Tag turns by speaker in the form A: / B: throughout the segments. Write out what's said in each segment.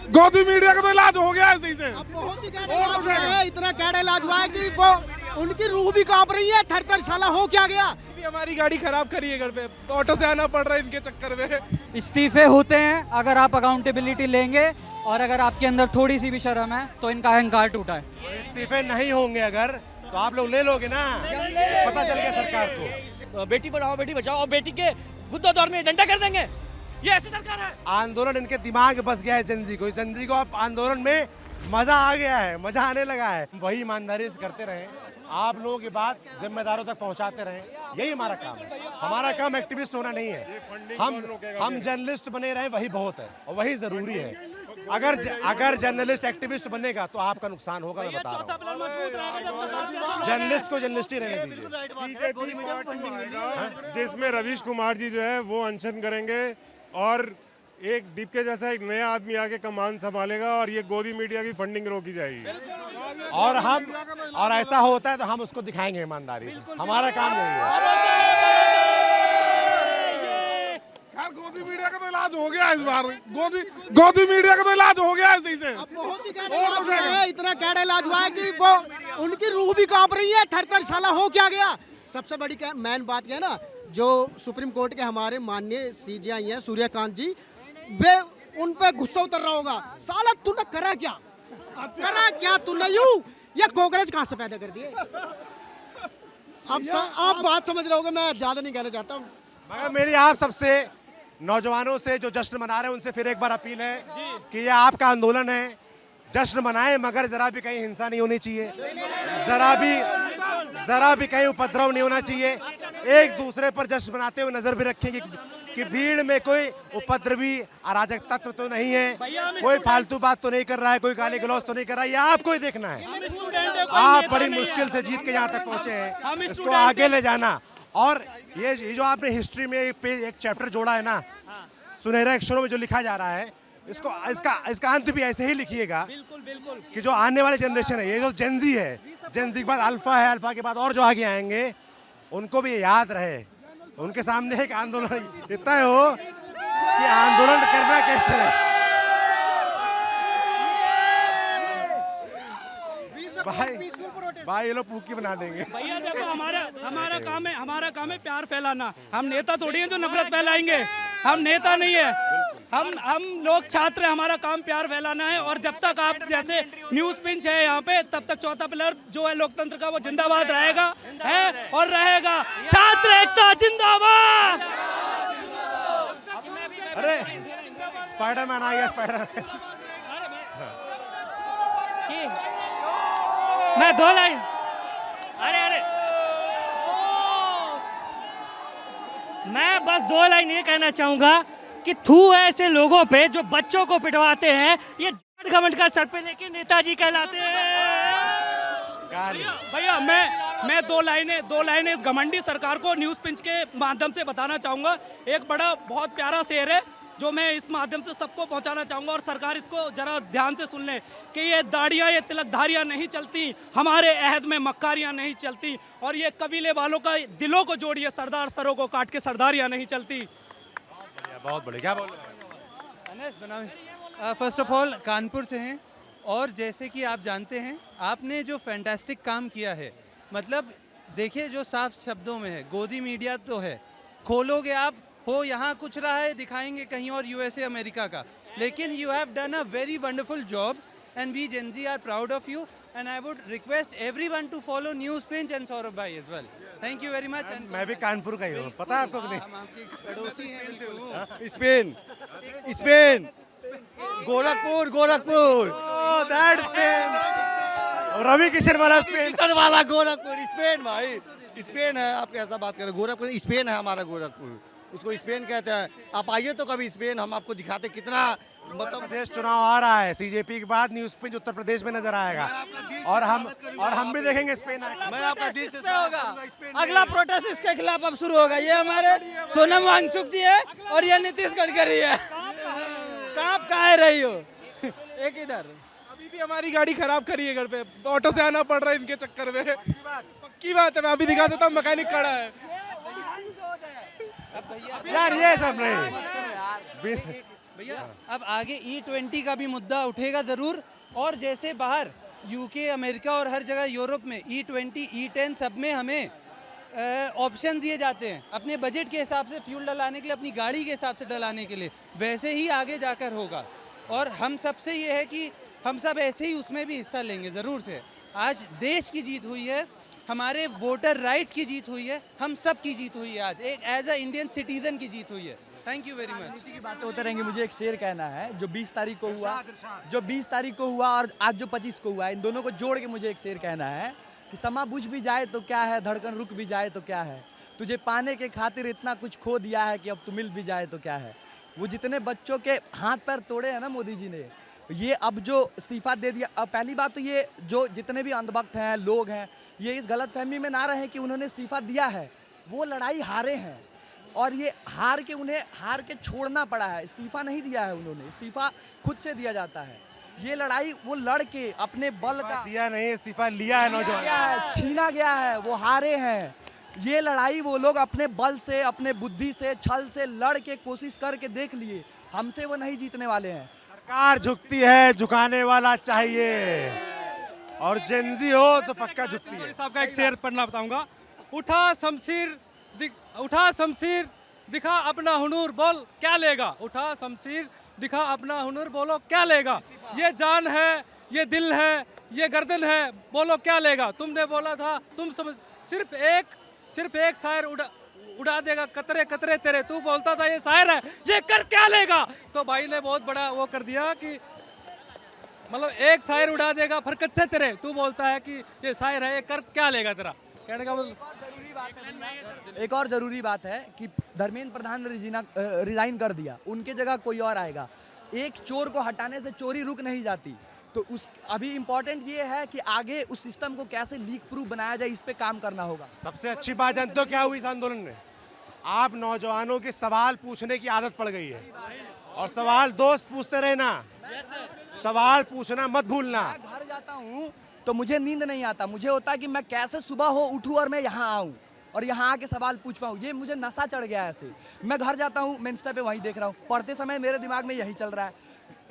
A: गोदी मीडिया का तो इलाज हो गया है सही से।
B: बहुत ही गहरा इलाज हुआ है, इतना गहरा इलाज हुआ है कि वो उनकी रूह भी कांप रही है। थर साला हो क्या गया।
C: अभी हमारी गाड़ी खराब करी है घर पे, ऑटो से आना पड़ रहा है इनके चक्कर में।
D: इस्तीफे होते हैं अगर आप अकाउंटेबिलिटी लेंगे और अगर आपके अंदर थोड़ी सी भी शर्म है तो इनका अहंकार टूटा है।
E: इस्तीफे नहीं होंगे अगर तो आप लोग ले लोगे ना, पता चल गया सरकार को।
F: बेटी पढ़ाओ बेटी बचाओ और बेटी के गुद्दा दौर में डंडा कर देंगे, ये ऐसी सरकार है।
E: आंदोलन इनके दिमाग में बस गया है जनजी को। जनजी को आप आंदोलन में मजा आ गया है, मजा आने लगा है। वही ईमानदारी से करते रहे, आप लोगों की बात जिम्मेदारों तक पहुंचाते रहे, यही हमारा काम है। हमारा काम एक्टिविस्ट होना नहीं है, हम जर्नलिस्ट बने रहे वही बहुत है और वही जरूरी है। अगर जर्नलिस्ट एक्टिविस्ट बनेगा तो आपका नुकसान होगा, मैं बता रहा हूँ। जर्नलिस्ट को जर्नलिस्ट ही रहने दीजिए।
A: जिसमें रवीश कुमार जी जो है वो अनशन करेंगे और एक दीप के जैसा एक नया आदमी आके कमान संभालेगा और ये गोदी मीडिया की फंडिंग रोकी जाएगी।
E: और ऐसा होता है तो हम उसको दिखाएंगे ईमानदारी से। हमारा काम यही है।
A: यार गोदी मीडिया का तो इलाज हो गया है इस बार। गोदी मीडिया का तो इलाज हो गया है सही से।
B: बहुत ही गहरा इलाज हुआ है, इतना गहरा इलाज हुआ है कि वो उनकी रूह भी कांप रही है। थर साला हो क्या गया। सबसे बड़ी मेन बात यह ना, जो सुप्रीम कोर्ट के हमारे माननीय सीजेआई हैं सूर्यकांत जी, वे उन पे गुस्सा उतर रहा होगा। साला तूने करा क्या तूने यूं ये कांग्रेस कहां से पैदा कर दिए। अब आप बात समझ रहे होगे, मैं ज्यादा नहीं कहना चाहता हूँ।
E: मगर मेरी आप सबसे नौजवानों से जो जश्न मना रहे हैं उनसे फिर एक बार अपील है कि ये आपका आंदोलन है, जश्न मनाएं मगर जरा भी कहीं हिंसा नहीं होनी चाहिए, जरा भी कहीं उपद्रव नहीं होना चाहिए। एक दूसरे पर जश्न मनाते हुए नजर भी रखेंगे कि भीड़ में कोई उपद्रवी अराजक तत्व तो नहीं है, कोई फालतू बात तो नहीं कर रहा है, कोई गाली गलौज तो नहीं कर रहा है। ये आपको ही देखना है। आप बड़ी मुश्किल से जीत के यहाँ तक पहुंचे हैं, इसको आगे ले जाना। और ये जो आपने हिस्ट्री में एक चैप्टर जोड़ा है ना, सुनहरे अक्षरों में जो लिखा जा रहा है, इसका अंत भी ऐसे ही लिखिएगा कि जो आने वाले जनरेशन है, ये जो जेनजी है, जेनजी के बाद अल्फा है, अल्फा के बाद और जो आगे आएंगे उनको भी याद रहे, उनके सामने एक आंदोलन इतना हो कि आंदोलन करना कैसे है। भाई ये लोग पूकी बना देंगे।
F: भैया देखो हमारा काम है प्यार फैलाना। हम नेता थोड़ी हैं जो नफरत फैलाएंगे, हम नेता नहीं है, हम लोग छात्र हैं। हमारा काम प्यार फैलाना है और जब तक आप जैसे न्यूज पिंच है यहाँ पे, तब तक चौथा पिलर जो है लोकतंत्र का वो जिंदाबाद रहेगा है और रहेगा। छात्र एकता जिंदाबाद।
E: अरे स्पाइडरमैन आ गया, स्पाइडरमैन।
F: मैं 2 लाइन अरे मैं बस 2 लाइन ये कहना चाहूंगा कि थू ऐसे लोगों पे जो बच्चों को पिटवाते हैं, ये गवर्नमेंट का सर पे लेके नेताजी कहलाते हैं। भैया मैं 2 लाइनें इस घमंडी सरकार को न्यूज पिंच के माध्यम से बताना चाहूंगा। एक बड़ा बहुत प्यारा शेर है जो मैं इस माध्यम से सबको पहुंचाना चाहूंगा और सरकार इसको जरा ध्यान से सुन ले कि ये दाढ़ियाँ, ये तिलकधारियाँ नहीं चलती, हमारे अहद में मक्कारियाँ नहीं चलती, और ये कबीले वालों का दिलों को जोड़िए, सरदार सरों को काट के सरदारियाँ नहीं चलती।
E: बहुत बढ़िया। क्या बोल रहे हैं?
G: फर्स्ट ऑफ ऑल कानपुर से हैं और जैसे कि आप जानते हैं, आपने जो फैंटास्टिक काम किया है, मतलब देखिए जो साफ शब्दों में है, गोदी मीडिया तो है, खोलोगे आप हो यहाँ कुछ रहा है दिखाएंगे कहीं और यूएसए अमेरिका का, लेकिन you have done a very wonderful job and we gen Z are proud of you and I would request everyone to follow news pinch and Saurabh भाई as well. Thank you very much.
E: मैं भी कानपुर का ही हूँ, पता है आपको कि नहीं?
G: हम आपके पड़ोसी हैं।
H: स्पेन गोरखपुर
E: रवि किशन वाला
H: गोरखपुर स्पेन भाई, स्पेन है। आप कैसा बात करें, गोरखपुर स्पेन है हमारा, गोरखपुर उसको स्पेन कहते हैं। आप आइए तो कभी स्पेन, हम आपको दिखाते कितना मतलब।
E: प्रदेश चुनाव आ रहा है, सीजेपी के बाद न्यूज पिंच उत्तर प्रदेश में नजर आएगा और हम भी देखेंगे स्पेन आएगा।
H: मैं आपका दिल से
D: होगा। अगला प्रोटेस्ट इसके खिलाफ अब शुरू होगा। ये हमारे सोनम वांगचुक जी है और ये नीतीश गडकरी है। कहाँ रही हो? एक इधर
C: अभी भी हमारी गाड़ी खराब करी है घर पे, ऑटो से आना पड़ रहा है इनके चक्कर में। पक्की बात है, मैं अभी दिखा सकता हूँ, मैकेनिक खड़ा है।
E: यार ये सब नहीं,
G: भैया अब आगे E20 का भी मुद्दा उठेगा ज़रूर, और जैसे बाहर यूके, अमेरिका और हर जगह यूरोप में E20, E10 सब में हमें ऑप्शन दिए जाते हैं अपने बजट के हिसाब से फ्यूल डलाने के लिए, अपनी गाड़ी के हिसाब से डलाने के लिए, वैसे ही आगे जाकर होगा। और हम सबसे ये है कि हम सब ऐसे ही उसमें भी हिस्सा लेंगे ज़रूर से। आज देश की जीत हुई है, हमारे वोटर राइट्स की जीत हुई है, हम सब की जीत हुई है, आज एक एज अ इंडियन सिटीजन की जीत हुई है। Thank you very much.
I: राजनीति की बातें होते रहेंगी। मुझे एक शेर कहना है, जो 20 तारीख को हुआ और आज जो 25 को हुआ है, इन दोनों को जोड़ के मुझे एक शेर कहना है कि समा बुझ भी जाए तो क्या है, धड़कन रुक भी जाए तो क्या है, तुझे पाने के खातिर इतना कुछ खो दिया है कि अब तू मिल भी जाए तो क्या है। वो जितने बच्चों के हाथ पैर तोड़े हैं ना मोदी जी ने, ये अब जो इस्तीफा दे दिया, अब पहली बात तो ये जो जितने भी अंधभक्त हैं, लोग हैं, ये इस गलतफहमी में ना रहें कि उन्होंने इस्तीफा दिया है, वो लड़ाई हारे हैं और ये हार के उन्हें हार के छोड़ना पड़ा है। इस्तीफा नहीं दिया है उन्होंने, इस्तीफा खुद से दिया जाता है। ये लड़ाई वो लड़ के अपने बल का
E: दिया नहीं, इस्तीफा लिया है नौजवान,
I: छीना गया है, वो हारे हैं। ये लड़ाई वो लोग अपने बल से, अपने बुद्धि से, छल से लड़ के कोशिश करके देख लिए, हमसे वो नहीं जीतने वाले हैं।
E: सरकार झुकती है, झुकाने वाला चाहिए, और जेंजी हो तो पक्का झुकती है।
F: साहब का एक शेर पढ़ना बताऊंगा। उठा शमशीर दिखा अपना हुनूर, बोल क्या लेगा। उठा शमशीर दिखा अपना हुनूर, बोलो क्या लेगा। ये जान है, ये दिल है, ये गर्दन है, बोलो क्या लेगा। तुमने बोला था तुम समझ, सिर्फ एक शायर उड़ा देगा कतरे कतरे तेरे, तू बोलता था ये शायर है, ये कर क्या लेगा। तो भाई ने बहुत बड़ा वो कर दिया कि मतलब एक शायर उड़ा देगा फरकत से तेरे, तू बोलता है कि ये शायर है, ये कर क्या लेगा तेरा। कहने का
I: एक और ज़रूरी बात है कि धर्मेंद्र प्रधान ने रिजाइन कर दिया, उनके जगह कोई और आएगा। एक चोर को हटाने से चोरी रुक नहीं जाती, तो उस अभी इम्पोर्टेंट ये है कि आगे उस सिस्टम को कैसे लीक प्रूफ बनाया जाए, इस पे काम करना होगा।
E: सबसे अच्छी बात जानते हो क्या हुई इस आंदोलन में? आप नौजवानों की सवाल पूछने की आदत पड़ गई है, और सवाल दोस्त पूछते रहना, सवाल पूछना मत भूलना।
I: मैं घर जाता हूँ तो मुझे नींद नहीं आता, मुझे होता है कि मैं कैसे सुबह हो उठूँ और मैं यहाँ आऊँ और यहाँ आके सवाल पूछ पाऊँ। ये मुझे नशा चढ़ गया है ऐसे। मैं घर जाता हूँ, मैं इंस्टा पे वहीं देख रहा हूँ, पढ़ते समय मेरे दिमाग में यही चल रहा है।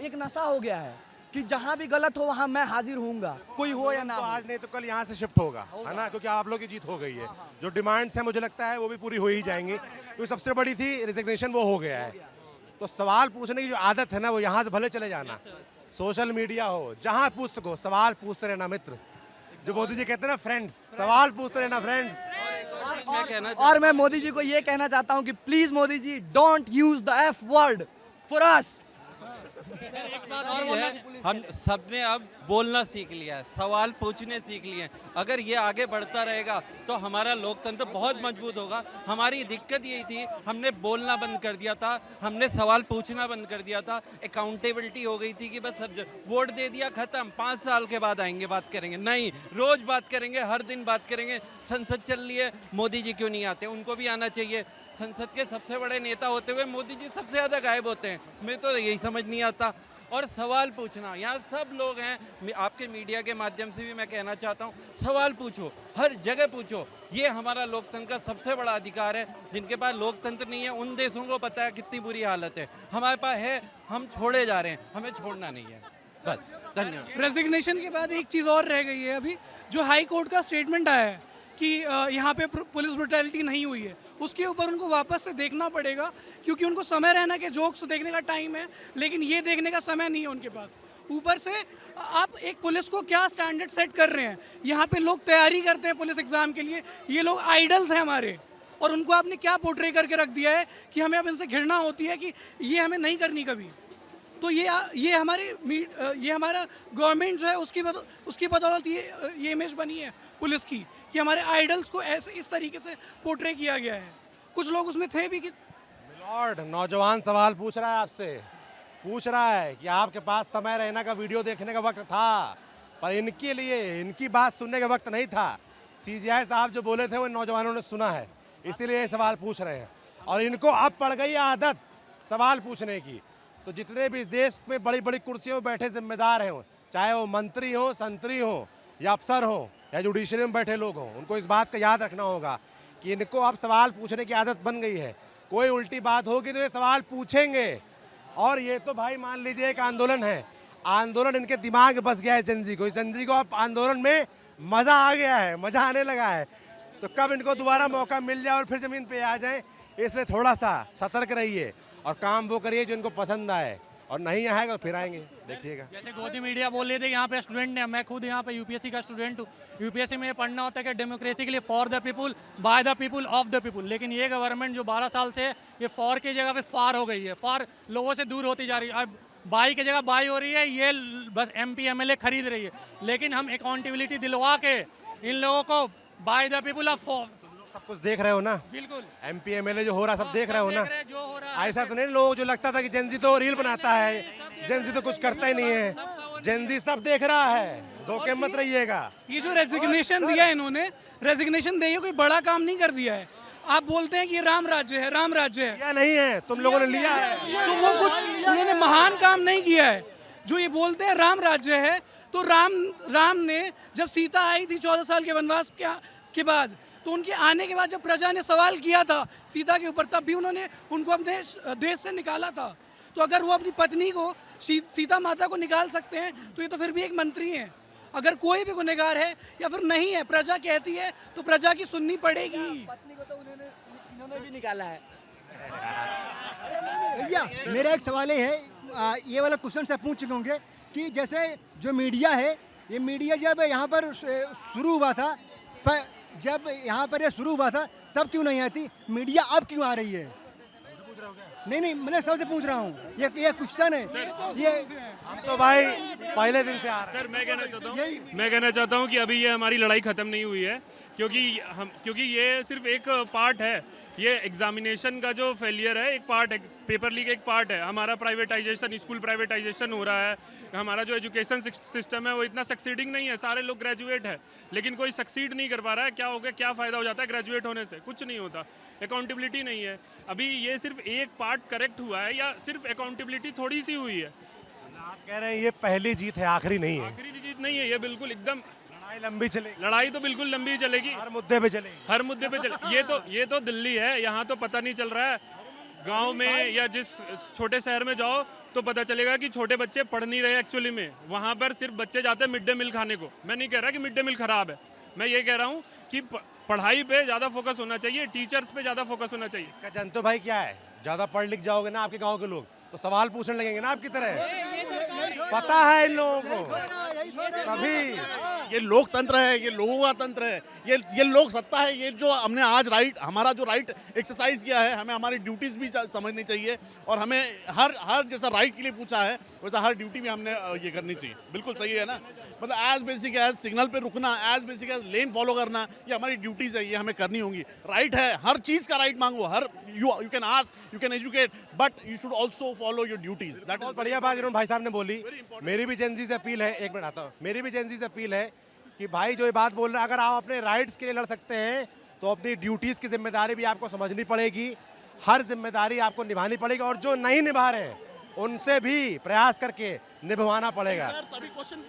I: एक नशा हो गया है कि जहाँ भी गलत हो वहाँ मैं हाजिर होऊंगा, कोई हो या ना
E: तो
I: हो।
E: आज नहीं तो कल यहाँ से शिफ्ट होगा, है ना, क्योंकि आप लोग की जीत हो गई है। जो डिमांड्स हैं मुझे लगता है वो भी पूरी हो ही जाएंगी, क्योंकि सबसे बड़ी थी रिजिग्नेशन, वो हो गया है। तो सवाल पूछने की जो आदत है ना, वो यहाँ से भले चले जाना, सोशल मीडिया हो, जहाँ पूछ सको सवाल पूछते रहना मित्र। जो मोदी जी कहते हैं ना फ्रेंड्स, सवाल पूछते रहना फ्रेंड्स।
I: और मैं मोदी जी को ये कहना चाहता हूँ कि please Modi ji, don't use the F word for us.
J: हम सब ने अब बोलना सीख लिया है, सवाल पूछने सीख लिए हैं। अगर ये आगे बढ़ता रहेगा तो हमारा लोकतंत्र बहुत मजबूत होगा। हमारी दिक्कत यही थी, हमने बोलना बंद कर दिया था, हमने सवाल पूछना बंद कर दिया था। अकाउंटेबिलिटी हो गई थी कि बस सब वोट दे दिया खत्म, 5 साल के बाद आएंगे बात करेंगे। नहीं, रोज बात करेंगे, हर दिन बात करेंगे। संसद चल रही है, मोदी जी क्यों नहीं आते? उनको भी आना चाहिए। संसद के सबसे बड़े नेता होते हुए मोदी जी सबसे ज़्यादा गायब होते हैं, मैं तो यही समझ नहीं आता। और सवाल पूछना, यहाँ सब लोग हैं, आपके मीडिया के माध्यम से भी मैं कहना चाहता हूँ, सवाल पूछो, हर जगह पूछो। ये हमारा लोकतंत्र का सबसे बड़ा अधिकार है। जिनके पास लोकतंत्र नहीं है उन देशों को पता है कितनी बुरी हालत है। हमारे पास है, हम छोड़े जा रहे हैं, हमें छोड़ना नहीं है। बस, धन्यवाद।
C: रेजिग्नेशन के बाद एक चीज़ और रह गई है अभी, जो हाई कोर्ट का स्टेटमेंट आया है कि यहाँ पे पुलिस ब्रुटैलिटी नहीं हुई है, उसके ऊपर उनको वापस से देखना पड़ेगा, क्योंकि उनको समय रहना के जोक्स देखने का टाइम है, लेकिन ये देखने का समय नहीं है उनके पास। ऊपर से आप एक पुलिस को क्या स्टैंडर्ड सेट कर रहे हैं। यहाँ पे लोग तैयारी करते हैं पुलिस एग्ज़ाम के लिए, ये लोग आइडल्स हैं हमारे, और उनको आपने क्या पोर्ट्रे करके रख दिया है कि हमें अब इनसे घृणा होती है कि ये हमें नहीं करनी कभी। तो ये हमारा गवर्नमेंट जो है उसकी बदौलत ये इमेज बनी है पुलिस की कि हमारे आइडल्स को ऐसे इस तरीके से पोर्ट्रे किया गया है। कुछ लोग उसमें थे भी कि
E: मिलॉर्ड, नौजवान सवाल पूछ रहा है आपसे, पूछ रहा है कि आपके पास समय रहना का वीडियो देखने का वक्त था, पर इनके लिए इनकी बात सुनने का वक्त नहीं था। सीजीआई साहब जो बोले थे वो नौजवानों ने सुना है, इसीलिए ये सवाल पूछ रहे हैं। और इनको अब पड़ गई आदत सवाल पूछने की। तो जितने भी इस देश में बड़ी बड़ी कुर्सियों में बैठे जिम्मेदार हैं, चाहे वो मंत्री हो, संतरी हो, या अफसर हो, या जुडिशरी में बैठे लोग हों, उनको इस बात का याद रखना होगा कि इनको अब सवाल पूछने की आदत बन गई है। कोई उल्टी बात होगी तो ये सवाल पूछेंगे, और ये तो भाई मान लीजिए एक आंदोलन है, आंदोलन इनके दिमाग में बस गया है जंजी को, इस जंजी को अब आंदोलन में मजा आ गया है, मजा आने लगा है। तो कब इनको दोबारा मौका मिल जाए और फिर जमीन पे आ जाए, इसलिए थोड़ा सा सतर्क रहिए और काम वो करिए जो इनको पसंद आए, और नहीं आएगा तो फिर आएंगे, देखिएगा।
F: जैसे गोदी मीडिया बोल रहे थे यहाँ पे स्टूडेंट ने, मैं खुद यहाँ पे यूपीएससी का स्टूडेंट हूँ। यूपीएससी में ये पढ़ना होता है कि डेमोक्रेसी के लिए for the people, by the people, of the people. लेकिन ये गवर्नमेंट जो 12 साल से ये फॉर की जगह पे फार हो गई है, फार लोगों से दूर होती जा रही है। अब बाई की जगह बाई हो रही है, ये बस MP MLA खरीद रही है। लेकिन हम अकाउंटेबिलिटी दिलवा के इन लोगों को by the people of for,
E: सब कुछ देख रहे हो ना,
F: बिल्कुल
E: MP MLA जो हो रहा सब देख रहे हो ना।
F: जो हो रहा है
E: ऐसा तो नहीं लोग जो लगता था कि जेंजी तो रील बनाता है, जेंजी तो कुछ करता ही नहीं है, जेंजी सब देख रहा है, धोखे मत रहिएगा।
C: ये जो रेजिग्नेशन दिया इन्होंने, रेजिग्नेशन दिया कोई बड़ा काम नहीं कर दिया है। आप बोलते हैं कि ये राम राज्य है, राम राज्य है,
E: या नहीं है, तुम लोगों ने लिया है,
C: तो वो कुछ उन्होंने महान काम नहीं किया है। जो ये बोलते हैं राम राज्य है, तो राम ने जब सीता आई थी 14 साल के वनवास के बाद, तो उनके आने के बाद जब प्रजा ने सवाल किया था सीता के ऊपर, तब भी उन्होंने उनको अपने देश से निकाला था। तो अगर वो अपनी पत्नी को, सीता माता को निकाल सकते हैं, तो ये तो फिर भी एक मंत्री हैं। अगर कोई भी गुनहगार है या फिर नहीं है, प्रजा कहती है तो प्रजा की सुननी पड़ेगी।
I: पत्नी को तो इन्होंने भी निकाला है।
B: भैया मेरा एक सवाल ये है, ये वाला क्वेश्चन से पूछ चुके होंगे कि जैसे जो मीडिया है, ये मीडिया जब यहाँ पर शुरू हुआ था, जब यहाँ पर ये शुरू हुआ था तब क्यों नहीं आती मीडिया, अब क्यों आ रही है? नहीं मैं सबसे पूछ रहा हूँ, ये क्वेश्चन है। ये
A: हम तो भाई पहले दिन से आ रहे हैं।
K: सर मैं कहना चाहता हूँ कि अभी ये हमारी लड़ाई ख़त्म नहीं हुई है, क्योंकि ये सिर्फ एक पार्ट है। ये एग्जामिनेशन का जो फेलियर है एक पार्ट है, पेपर लीक एक पार्ट है। हमारा प्राइवेटाइजेशन, स्कूल प्राइवेटाइजेशन हो रहा है, हमारा जो एजुकेशन सिस्टम है वो इतना सक्सीडिंग नहीं है। सारे लोग ग्रेजुएट है लेकिन कोई सक्सीड नहीं कर पा रहा है। क्या हो गया, क्या फ़ायदा हो जाता है ग्रेजुएट होने से? कुछ नहीं होता, अकाउंटेबिलिटी नहीं है। अभी ये सिर्फ एक पार्ट करेक्ट हुआ है, या सिर्फ अकाउंटेबिलिटी थोड़ी सी हुई है।
E: आप कह रहे हैं ये पहली जीत है, आखिरी नहीं है?
K: आखिरी जीत नहीं है ये, बिल्कुल एकदम
E: लड़ाई लंबी चलेगी,
K: लड़ाई तो बिल्कुल लंबी चलेगी,
E: हर मुद्दे पे चलेगी,
K: हर मुद्दे पे ये तो दिल्ली है, यहाँ तो पता नहीं चल रहा है। गांव में या जिस छोटे शहर में जाओ तो पता चलेगा कि छोटे बच्चे पढ़ नहीं रहे एक्चुअली में। वहाँ पर सिर्फ बच्चे जाते हैं मिड डे मील खाने को। मैं नहीं कह रहा कि मिड डे मील खराब है, मैं ये कह रहा हूँ कि पढ़ाई पे ज़्यादा फोकस होना चाहिए, टीचर्स पे ज़्यादा फोकस होना चाहिए।
E: क्या जानते हो भाई क्या है, ज़्यादा पढ़ लिख जाओगे ना आपके गाँव के लोग तो सवाल पूछने लगेंगे ना आपकी तरह। पता है इन लोगों को, तभी
L: ये लोकतंत्र है, ये लोगों का तंत्र है, ये लोक सत्ता है। ये जो हमने आज हमारा जो राइट एक्सरसाइज किया है, हमें हमारी ड्यूटीज भी समझनी चाहिए, और हमें हर जैसा राइट के लिए पूछा है वैसा हर ड्यूटी में हमने ये करनी चाहिए। बिल्कुल सही है ना, मतलब एज बेसिक एज सिग्नल पे रुकना, एज बेसिक एज लेन फॉलो करना, ये हमारी ड्यूटीज है, ये हमें करनी होंगी। राइट है, हर चीज़ का राइट मांगो, हर you can ask, you can educate, but you should also follow your duties. That
E: बहुत बढ़िया बात इन्होंने भाई साहब ने बोली। मेरी भी जेंजी से अपील है, एक मिनट आता हूँ, मेरी भी जेंजी से अपील है कि भाई जो ये बात बोल रहे हैं, अगर आप अपने राइट्स के लिए लड़ सकते हैं तो अपनी ड्यूटीज़ की जिम्मेदारी भी आपको समझनी पड़ेगी, हर जिम्मेदारी आपको निभानी पड़ेगी, और जो नहीं निभा रहे हैं उनसे भी प्रयास करके निभवाना पड़ेगा।
L: सर तभी क्वेश्चन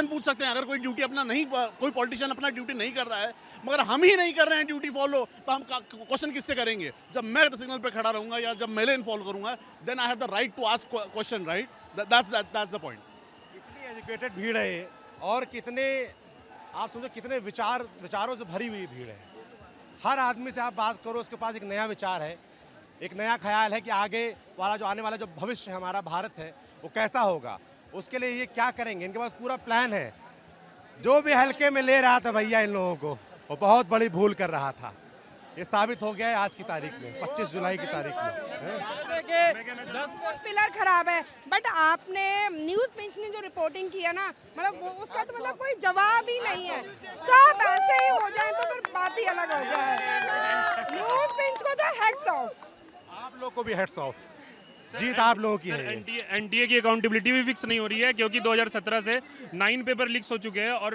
L: पूछ सकते हैं, अगर कोई ड्यूटी अपना नहीं, कोई पॉलिटिशियन अपना ड्यूटी नहीं कर रहा है, मगर हम ही नहीं कर रहे हैं ड्यूटी फॉलो, तो हम क्वेश्चन किससे करेंगे? जब मैं सिग्नल पे खड़ा रहूंगा या जब मैं लेन फॉलो करूंगा, then I have the right to ask question, right? That's the point.
E: कितनी एजुकेटेड भीड़ है ये, और कितने आप समझो कितने विचारों से भरी हुई भीड़ है। हर आदमी से आप बात करो, उसके पास एक नया विचार है, एक नया ख्याल है कि आगे वाला जो आने वाला जो भविष्य हमारा भारत है वो कैसा होगा, उसके लिए ये क्या करेंगे, इनके पास पूरा प्लान है। जो भी हल्के में ले रहा था भैया इन लोगों को, वो बहुत बड़ी भूल कर रहा था। ये साबित हो गया है आज की तारीख में, 25 जुलाई की तारीख में।
M: 10 पिलर खराब है, बट आपने न्यूज़ पिंच ने जो रिपोर्टिंग किया ना, मतलब वो उसका तो मतलब कोई जवाब ही नहीं है। सब ऐसे ही हो जाए तो फिर बात ही अलग हो जाए। न्यूज़ पिंच को तो हेड्स ऑफ।
E: आप लोग को भी हेड्स ऑफ, जीत आप लोगों की है।
K: एनटीए की अकाउंटेबिलिटी भी फिक्स नहीं हो रही है, क्योंकि 2017 से 9 पेपर लीक्स हो चुके हैं और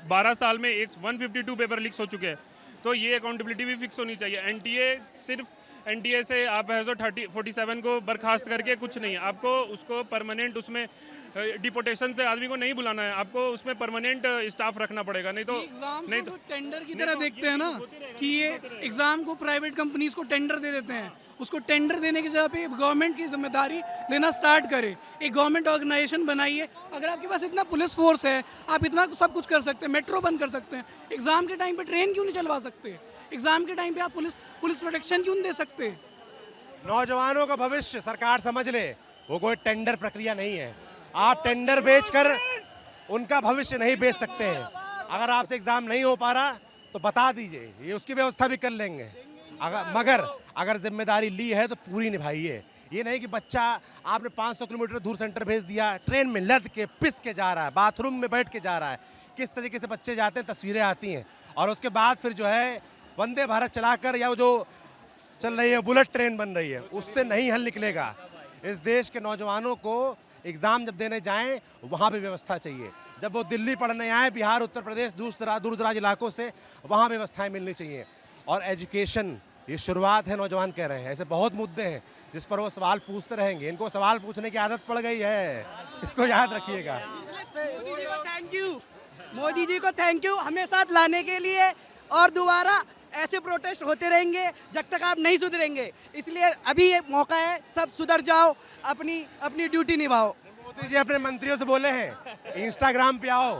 K: 12 साल में 152 पेपर लीक्स हो चुके हैं। तो ये अकाउंटेबिलिटी भी फिक्स होनी चाहिए। एनटीए से आप हैज़ो 47 को बर्खास्त करके कुछ नहीं, आपको उसको परमानेंट उसमें डिपोटेशन से आदमी को नहीं बुलाना है, आपको उसमें परमानेंट स्टाफ रखना पड़ेगा। नहीं तो
C: टेंडर की तरह देखते हैं ना, कि ये एग्जाम को प्राइवेट कंपनीज को टेंडर दे देते हैं, उसको टेंडर देने की जगह पे गवर्नमेंट की जिम्मेदारी लेना स्टार्ट करे। एक गवर्नमेंट ऑर्गेनाइजेशन बनाइए। अगर आपके पास इतना पुलिस फोर्स है, आप इतना सब कुछ कर सकते हैं, मेट्रो बंद कर सकते हैं, एग्ज़ाम के टाइम पे ट्रेन क्यों नहीं चलवा सकते? एग्ज़ाम के टाइम पे आप पुलिस प्रोटेक्शन क्यों नहीं दे सकते?
E: नौजवानों का भविष्य सरकार समझ ले, वो कोई टेंडर प्रक्रिया नहीं है। आप टेंडर बेचकर उनका भविष्य नहीं बेच सकते हैं। अगर आपसे एग्जाम नहीं हो पा रहा तो बता दीजिए, ये उसकी व्यवस्था भी कर लेंगे। अगर जिम्मेदारी ली है तो पूरी निभाइए। ये नहीं कि बच्चा आपने 500 किलोमीटर दूर सेंटर भेज दिया, ट्रेन में लद के पिस के जा रहा है, बाथरूम में बैठ के जा रहा है। किस तरीके से बच्चे जाते हैं, तस्वीरें आती हैं। और उसके बाद फिर जो है वंदे भारत चलाकर या जो चल रही है बुलेट ट्रेन बन रही है, उससे नहीं हल निकलेगा। इस देश के नौजवानों को एग्ज़ाम जब देने जाएं वहाँ भी व्यवस्था चाहिए। जब वो दिल्ली पढ़ने आए, बिहार, उत्तर प्रदेश, दूर दराज इलाकों से, वहाँ व्यवस्थाएं मिलनी चाहिए। और एजुकेशन ये शुरुआत है, नौजवान कह रहे हैं। ऐसे बहुत मुद्दे हैं जिस पर वो सवाल पूछते रहेंगे। इनको सवाल पूछने की आदत पड़ गई है, इसको याद रखिएगा।
I: थैंक यू मोदी जी को, थैंक यू हमें साथ लाने के लिए। और दोबारा ऐसे प्रोटेस्ट होते रहेंगे जब तक आप नहीं सुधरेंगे। इसलिए अभी ये मौका है, सब सुधर जाओ, अपनी ड्यूटी निभाओ।
E: मोदी जी अपने मंत्रियों से बोले हैं इंस्टाग्राम पे आओ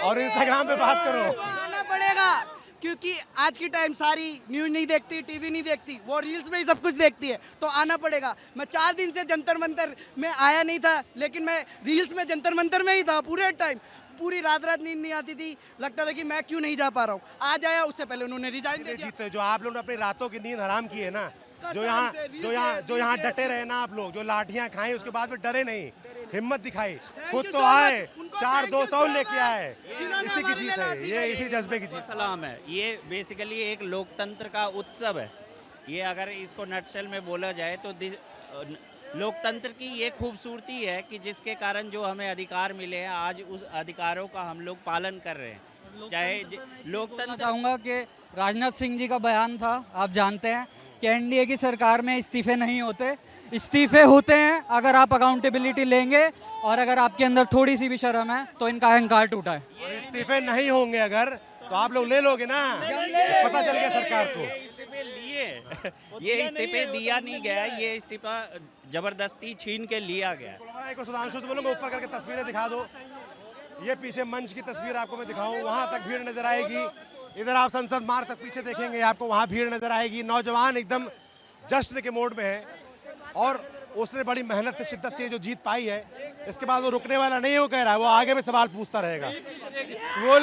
E: और इंस्टाग्राम पे बात करो।
I: आना पड़ेगा, क्योंकि आज की टाइम सारी न्यूज़ नहीं देखती, टीवी नहीं देखती, वो रील्स में ही सब कुछ देखती है। तो आना पड़ेगा। मैं 4 दिन से जंतर मंतर में आया नहीं था, लेकिन मैं रील्स में जंतर मंतर में ही था पूरे टाइम। पूरी रात नींद नहीं आती थी, लगता था कि मैं क्यों नहीं जा पा रहा हूँ। आज आया, उससे पहले उन्होंने रिजाइन दे दिया।
E: जीते जो आप लोग ने अपनी रातों की नींद हराम की है ना, जो यहाँ डटे रहे ना आप लोग, जो लाठियाँ खाई उसके बाद में डरे नहीं, हिम्मत दिखाई, खुद तो आए, 4 दोस्त और लेके आए। इसी की जीत है ये, इसी जज्बे की जीत।
N: सलाम है। ये बेसिकली एक लोकतंत्र का उत्सव है। ये अगर इसको नटशेल में बोला जाए तो लोकतंत्र की ये खूबसूरती है कि जिसके कारण जो हमें अधिकार मिले हैं, आज उस अधिकारों का हम लोग पालन कर रहे हैं। चाहे लोकतंत्र,
D: चाहूँगा कि राजनाथ सिंह जी का बयान था, आप जानते हैं कि एनडीए की सरकार में इस्तीफे नहीं होते, इस्तीफे होते हैं अगर आप अकाउंटेबिलिटी लेंगे और अगर आपके अंदर थोड़ी सी भी शर्म है तो इनका अहंकार टूटा है।
E: और इस्तीफे नहीं होंगे अगर तो आप लोग ले लोगे ना, पता चल गया सरकार को।
N: इस्तीफे लिए, ये इस्तीफे दिया नहीं गया, ये इस्तीफा जबरदस्ती छीन के लिया गया।
E: सुधांशु से बोलूँगा ऊपर करके तस्वीरें दिखा दो। ये पीछे मंच की तस्वीर आपको मैं दिखाऊं, वहाँ तक भीड़ नजर आएगी। इधर आप संसद मार्ग तक पीछे देखेंगे, आपको वहाँ भीड़ नजर आएगी। नौजवान एकदम जश्न के मोड में है और उसने बड़ी मेहनत से, शिद्दत से जो जीत पाई है, इसके बाद वो रुकने वाला नहीं है। वो कह रहा है वो आगे भी सवाल पूछता रहेगा।
G: वो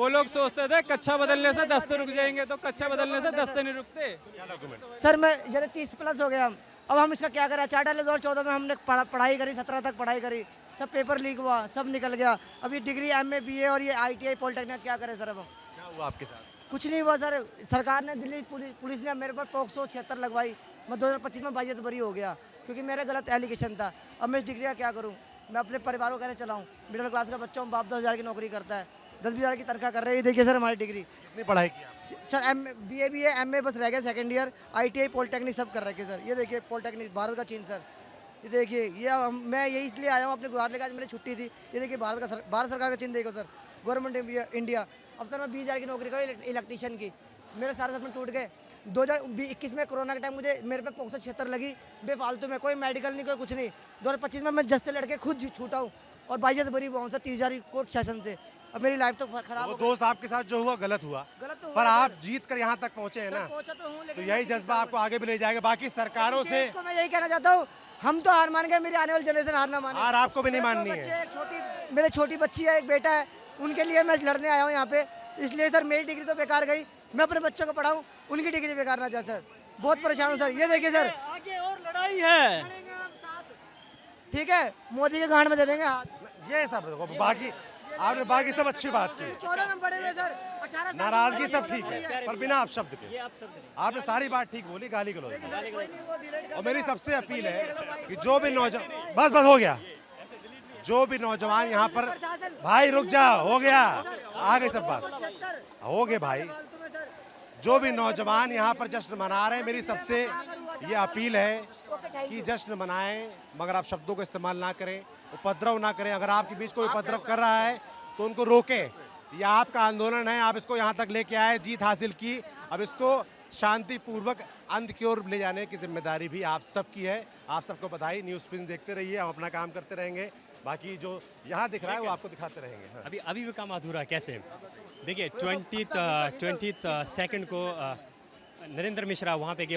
G: लोग सोचते थे कच्चा बदलने से दस्ते रुक जाएंगे, तो कच्चा बदलने से दस्ते नहीं रुकते।
I: सर मैं जैसे 30+ हो गया, अब हम इसका क्या करें? 4 डाले 2014 में हमने पढ़ाई करी, 17 तक पढ़ाई करी, सब पेपर लीक हुआ, सब निकल गया। अब ये डिग्री MA BA और ये ITI पॉलिटेक्निक क्या करें सर? अब
E: क्या हुआ आपके साथ?
I: कुछ नहीं हुआ सर। सरकार ने, दिल्ली पुलिस ने मेरे पर POCSO 76 लगवाई। मैं 2025 में बाइज्जत बरी हो गया क्योंकि मेरा गलत एलिगेशन था। अब मैं इस डिग्री का क्या करूँ? मैं अपने परिवार को कैसे चलाऊँ? मिडिल क्लास का बच्चा हूँ, बाप 10,000 की नौकरी करता है, 10-20 हज़ार की तनख्वाह कर रहे हैं। देखिए सर हमारी डिग्री।
E: कितनी पढ़ाई की
I: सर BA BA MA बस रह गया, 2nd ईयर, ITI पॉलिटेक्निक सब कर रखे सर। ये देखिए पॉलिटेक्निक, भारत का चिन्ह सर। ये देखिए, ये मैं यही इसलिए आया हूँ अपने गुहार लेकर, आज मेरी छुट्टी थी। ये देखिए भारत सरकार का चिन्ह देखो सर, गवर्नमेंट इंडिया। अब सर मैं 20,000 की नौकरी करूँ इलेक्ट्रीशियन की, मेरे सारे सपने टूट गए। 2021 में कोरोना के टाइम मुझे मेरे पे POCSO 76 लगी बेफालतू में, कोई मेडिकल नहीं, कोई कुछ नहीं। 2025 में मैं जज से लड़के खुद छूटा हूँ और बाइज्जत बरी हुआ हूँ सर 30,000 कोर्ट सेशन से। अब मेरी लाइफ तो खराब हो गई।
E: दोस्त आपके साथ जो हुआ गलत हुआ,
I: तो
E: पर आप जीत कर यहाँ तक पहुँचे हैं ना,
I: पहुंचा तो हूँ,
E: तो यही जज्बा आपको आगे भी ले जाएगा। बाकी सरकारों से
I: मैं यही कहना चाहता हूँ, हम तो हार मान गए, मेरी आने वाली जनरेशन हार ना माने।
E: हार आपको भी नहीं माननी है।
I: मेरे छोटी बच्ची है, एक बेटा है, उनके लिए मैं लड़ने आया हूँ यहाँ पे। इसलिए सर मेरी डिग्री तो बेकार गई, मैं अपने बच्चों को पढ़ाऊँ, उनकी डिग्री बेकार ना जाए सर। बहुत परेशान हूँ सर। ये देखिए सर,
D: आगे और लड़ाई है,
I: ठीक है, मोदी के गांड में दे देंगे हाथ।
E: ये सब देखो, बाकी सब अच्छी बात की।
I: 14 में पढ़े हुए सर, 18
E: नाराजगी सब ठीक है, पर बिना आप शब्द के। आपने सारी बात ठीक बोली, गाली गलौज। और मेरी सबसे अपील है कि जो भी नौजवान, बस हो गया, जो भी नौजवान यहाँ पर, भाई रुक जा, हो गया, आ गई सब बात, हो गए भाई। जो भी नौजवान यहाँ पर जश्न मना रहे हैं, मेरी सबसे ये अपील है कि जश्न मनाएं, मगर आप शब्दों का इस्तेमाल ना करें, उपद्रव ना करें। अगर आपके बीच कोई उपद्रव कर रहा है तो उनको रोकें। ये आपका आंदोलन है, आप इसको यहाँ तक लेके आए, जीत हासिल की, अब इसको शांतिपूर्वक अंत की ओर ले जाने की जिम्मेदारी भी आप सबकी है। आप सबको बधाई। न्यूज़ स्पिन देखते रहिए, हम अपना काम करते रहेंगे, बाकी जो यहाँ दिख रहा है वो आपको दिखाते रहेंगे। हाँ।
O: अभी भी काम अधूरा है। कैसे? देखिए 20 सेकंड को नरेंद्र मिश्रा वहाँ पे गए,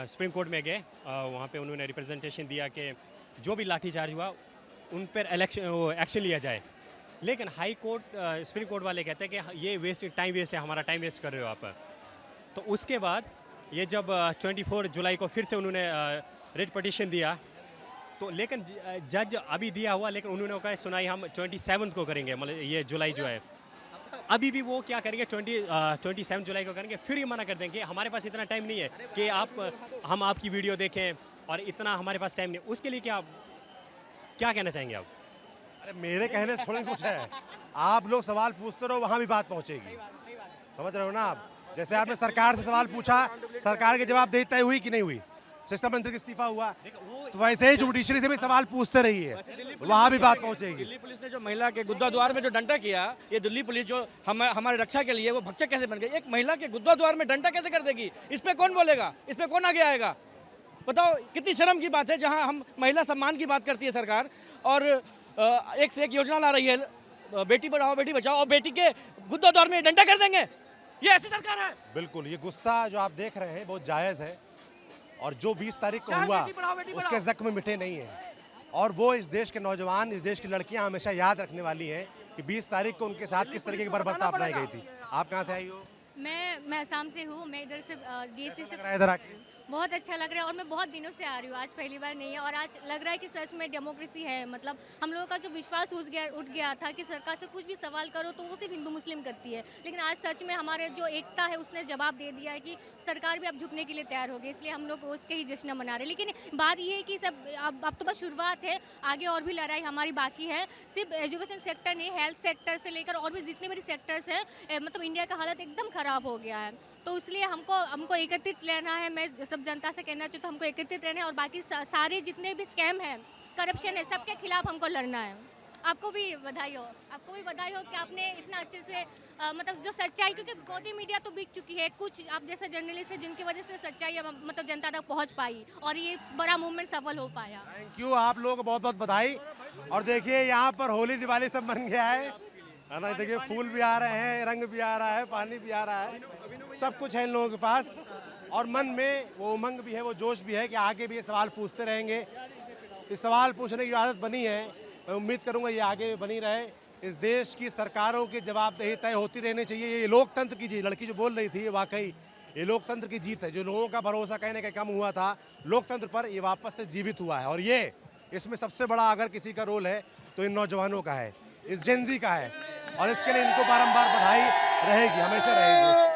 O: सुप्रीम कोर्ट में गए, वहाँ पे उन्होंने रिप्रेजेंटेशन दिया कि जो भी लाठीचार्ज हुआ उन पर एक्शन लिया जाए। लेकिन हाई कोर्ट, सुप्रीम कोर्ट वाले कहते हैं कि ये टाइम वेस्ट है, हमारा टाइम वेस्ट कर रहे हो आप। तो उसके बाद ये जब 24 जुलाई को फिर से उन्होंने रिट पिटीशन दिया, तो लेकिन जज अभी दिया हुआ, लेकिन उन्होंने कहा सुनाई हम 27 को करेंगे, मतलब ये जुलाई जो है। अभी भी वो क्या करेंगे, 27 जुलाई को करेंगे, फिर ये मना कर देंगे हमारे पास इतना टाइम नहीं है कि हम आपकी वीडियो देखें, और इतना हमारे पास टाइम नहीं। उसके लिए क्या कहना चाहेंगे आप?
E: अरे मेरे कहने से थोड़ी कुछ है, आप लोग सवाल पूछते रहो, वहाँ भी बात पहुँचेगी। समझ रहे हो ना आप? जैसे आपने सरकार से सवाल पूछा, सरकार के जवाब देते हुई कि नहीं हुई, शिक्षा मंत्री का इस्तीफा हुआ, तो वैसे ही जुडिशरी से भी सवाल पूछते रहिए, वहाँ भी बात पहुँचेगी।
P: दिल्ली पुलिस ने जो महिला के गुद्दा द्वार में जो डंडा किया, ये दिल्ली पुलिस जो हमारे रक्षा के लिए वो भक्षक कैसे बन गई? एक महिला के गुद्दा द्वार में डंडा कैसे कर देगी? इस पे कौन बोलेगा? इस पे कौन आगे आएगा? बताओ, कितनी शर्म की बात है। जहाँ हम महिला सम्मान की बात करती है सरकार, और एक से एक योजना ला रही है, बेटी पढ़ाओ बेटी बचाओ, और बेटी के गुद्दा द्वार में डंडा कर देंगे। ये ऐसी सरकार है।
E: बिल्कुल, ये गुस्सा जो आप देख रहे हैं बहुत जायज़ है, और जो 20 तारीख को हुआ उसके जख्म मिटे नहीं हैं, और वो इस देश के नौजवान, इस देश की लड़कियां हमेशा याद रखने वाली हैं कि 20 तारीख को उनके साथ किस तरीके की बर्बरता अपनाई गई थी। आप कहाँ से आई हो?
Q: मैं असम से हूँ। मैं इधर से डीसी से
E: इधर आके
Q: बहुत अच्छा लग रहा है, और मैं बहुत दिनों से आ रही हूँ, आज पहली बार नहीं है। और आज लग रहा है कि सच में डेमोक्रेसी है। मतलब हम लोगों का जो विश्वास उठ गया था कि सरकार से कुछ भी सवाल करो तो वो सिर्फ हिंदू मुस्लिम करती है, लेकिन आज सच में हमारे जो एकता है उसने जवाब दे दिया है कि सरकार भी अब झुकने के लिए तैयार हो गई। इसलिए हम लोग उसके ही जश्न मना रहे हैं। लेकिन बात ये है कि सब अब तो बस शुरुआत है, आगे और भी लड़ाई हमारी बाकी है। सिर्फ एजुकेशन सेक्टर नहीं, हेल्थ सेक्टर से लेकर और भी जितने भी सेक्टर्स हैं, मतलब इंडिया का हालत एकदम ख़राब हो गया है। तो इसलिए हमको एकत्रित रहना है। मैं सब जनता से कहना चाहती हूँ, हमको एकत्रित रहना है, और बाकी सारे जितने भी स्कैम है, करप्शन है, सबके खिलाफ हमको लड़ना है। आपको भी बधाई हो कि आपने इतना अच्छे से मतलब जो सच्चाई, क्योंकि गोदी मीडिया तो बिक चुकी है, कुछ आप जैसे जर्नलिस्ट है जिनकी वजह से सच्चाई मतलब जनता तक पहुंच पाई, और ये बड़ा मूवमेंट सफल हो पाया।
E: थैंक यू, आप लोगों को बहुत बहुत बधाई। और देखिए यहाँ पर होली दिवाली सब बन गया है ना? देखिए फूल भी आ रहे हैं, रंग भी आ रहा है, पानी भी आ रहा है, सब कुछ है इन लोगों के पास, और मन में वो उमंग भी है, वो जोश भी है कि आगे भी ये सवाल पूछते रहेंगे। इस सवाल पूछने की आदत बनी है, मैं उम्मीद करूंगा ये आगे बनी रहे। इस देश की सरकारों की जवाबदेही तय होती रहनी चाहिए। ये लोकतंत्र की जीत, लड़की जो बोल रही थी, ये वाकई ये लोकतंत्र की जीत है। जो लोगों का भरोसा कहने का कम हुआ था लोकतंत्र पर, ये वापस से जीवित हुआ है। और ये इसमें सबसे बड़ा अगर किसी का रोल है तो इन नौजवानों का है, इस जेनजी का है, और इसके लिए इनको बारंबार बधाई रहेगी, हमेशा रहेगी।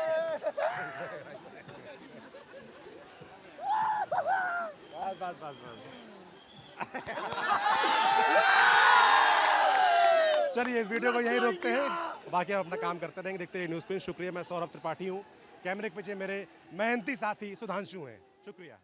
E: चलिए इस वीडियो को यहीं रोकते हैं, बाकी हम अपना काम करते रहेंगे, देखते रहिए न्यूज़ पिन। शुक्रिया, मैं सौरभ त्रिपाठी हूँ, कैमरे के पीछे मेरे मेहनती साथी सुधांशु हैं। शुक्रिया।